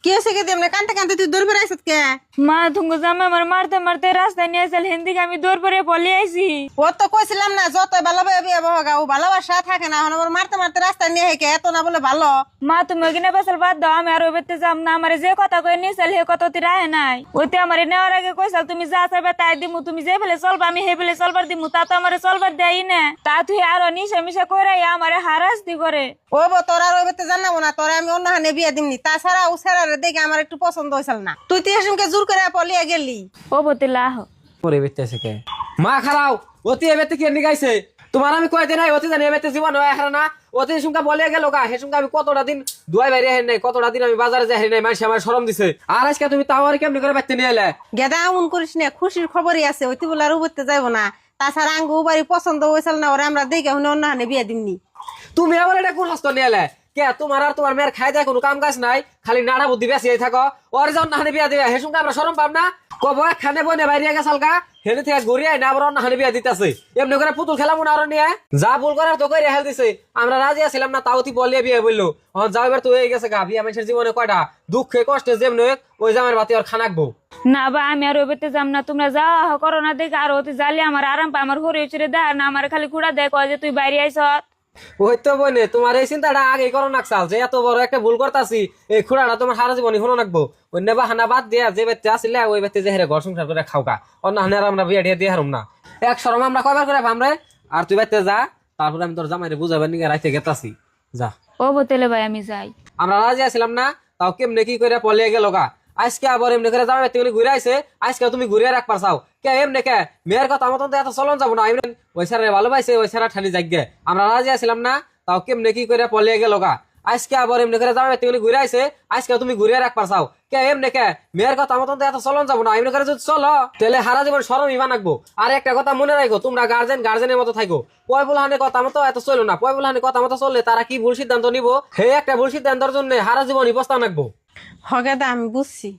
কি হয়েছে কে এমনি কানতে কানতে তুই দৌড় বেড়াইছ কে? মা তুঙ্গ জামা আমার মারতে মারতে রাস্তায় নিয়ে আসল হিন্দি আমি দৌড় পরে পলিয়ে আইছি। ও তো কইছিলাম না যত ভালোভাবে বিয়ে বহগা ও ভালোবাসা থাকে না, এখন আবার মারতে মারতে রাস্তায় নিয়ে হেঁকে এত না বলে ভালো। মা তুমি ওখানে বেসাল বাদ দাও, আমি আর ওই বেতে যাম না। আমার যে কথা কয়ে নিয়েছিল সে কথা তুই রাহে নাই। ওইতে আমার নেওয়ার আগে কইসাল তুমি যা চাইবে তাই দিমু, তুমি যে ফেলে চলবা আমি হে ফেলে চলবার দিমু। তা তো আমার চলবার দেয় না, তা তুই আরো নিশা মিশা করে আমার হারাস্তি করে। ও বো তোর আর ওই বেতে জানাবো না, তোরা আমি অন্য হানে বিয়ে দিমনি। তাছাড়া ও ছেড়ারে দেখে আমার একটু পছন্দ হয়েছিল না, তুই তো এসে জোর করে পলিয়ে গেলি। ও বতিলা আহ পরে বেতে আছে কে মা খারাও অতি এবেতে কি নিগাইছে তোমার আমি কয়দিন নাই অতি জানি এবেতে জীবন হয় এখন না অতি সুমকা বলে গেল গা হে সুমকা আমি কতটা দিন দুয়াই বাইরে হেন নাই, কতটা দিন আমি বাজারে যাই নাই, মানুষ আমার শরম দিছে। আর আজকে তুমি তাও আর কেমনি করে বাইতে নিয়ে এলে? গেদা এমন করিস না, খুশির খবরই আছে, ওইটি বলে আর উবরতে যাইবো না। তাছাড়া আঙ্গু বাড়ি পছন্দ হয়েছিল না, ওরা আমরা দেখে শুনে অন্য হানে বিয়ে দিমনি। তুমি আবার এটা কোন হস্ত নিয়ে এলে কে? তোমার আর তোমার মেয়ের খাই দেয় কোনো কাম কাজ নাই, খালি নাড়া বুদ্ধি বেশি থাকো। ওর যখন নাহানি বিয়া দিবে হে সুমকা আমরা শরম পাব না? কব খানে বনে বাইরে গেছাল গা হেনে থেকে ঘুরিয়ে না আবার নাহানি বিয়া দিতেছে। এমনি করে পুতুল খেলা মনে আরো নিয়ে যা ভুল করার তো করে হেল দিছে। আমরা রাজি আছিলাম না, তাও তুই বলিয়ে বিয়ে বললো। যাও এবার তো হয়ে গেছে গা বিয়া মানুষের জীবনে কয়টা দুঃখে কষ্টে যেমনি ওই জামের বাতি ওর খানাকবো না বা আমি আর ওই বেতে যাম না। তোমরা যাওয়া করো না দেখে আর ওতে জালি আমার আরাম পায়। আমার ঘরে চড়ে দেয় না, আমার খালি কুড়া দেয় কয় যে তুই বাইরে আইস। ওই তো বনে তোমার এই চিন্তাটা আগে করো নাকসাল যে এত বড় একটা ভুল করতাছি, এই খুড়াটা তোমার সারা জীবনই হলো নাকবো। অন্য বাহানা বাদ দিয়া যে ব্যক্তি আসলে ওই ব্যক্তি যে হেরে ঘর সংসার করে খাওকা অন্য হানের আমরা বিয়ে দিয়ে দিয়ে হারুম না। এক সরম আমরা কয়বার করে ভামরে। আর তুই বাইতে যা, তারপরে আমি তোর জামাইরে বুঝাবার নিয়ে রাইতে গেতাছি যা। ও বতেলে ভাই আমি যাই। আমরা রাজি আসলাম না, তাও কেমনে কি করে পলিয়ে গেল গা। আজকে আবার এমনি করে যাবে তুমি ঘুরে আইছে, আজকে তুমি ঘুরে রাখবার চাও কে? এমনি কে মেয়ের কথা মতন তো এত চলন যাবো না। এমনি ওই সারা ভালোবাসে ওই সারা ঠানি যাগে আমরা রাজি আসলাম না, তাও কেমনে কি করে পলিয়ে গেল গা। আজকে আবার এমনি করে যাবে তুমি ঘুরে আইছে, আজকে তুমি ঘুরে রাখবার চাও কে? এমনি কে মেয়ের কথা মতন তো এত চলন যাবো না। এমনি করে যদি চলো তাহলে হারা জীবন সরম ইমান রাখবো। আর একটা কথা মনে রাখো, তোমরা গার্জেনের মতো থাকো। পয়বুলহানের কথা মতো এত চলো না। পয়বুলহানের কথা মতো চললে তারা কি ভুল সিদ্ধান্ত নিবো, হে একটা ভুল সিদ্ধান্তের জন্য হারা জীবন পস্তান রাখবো। হগেদা আমি বুঝছি।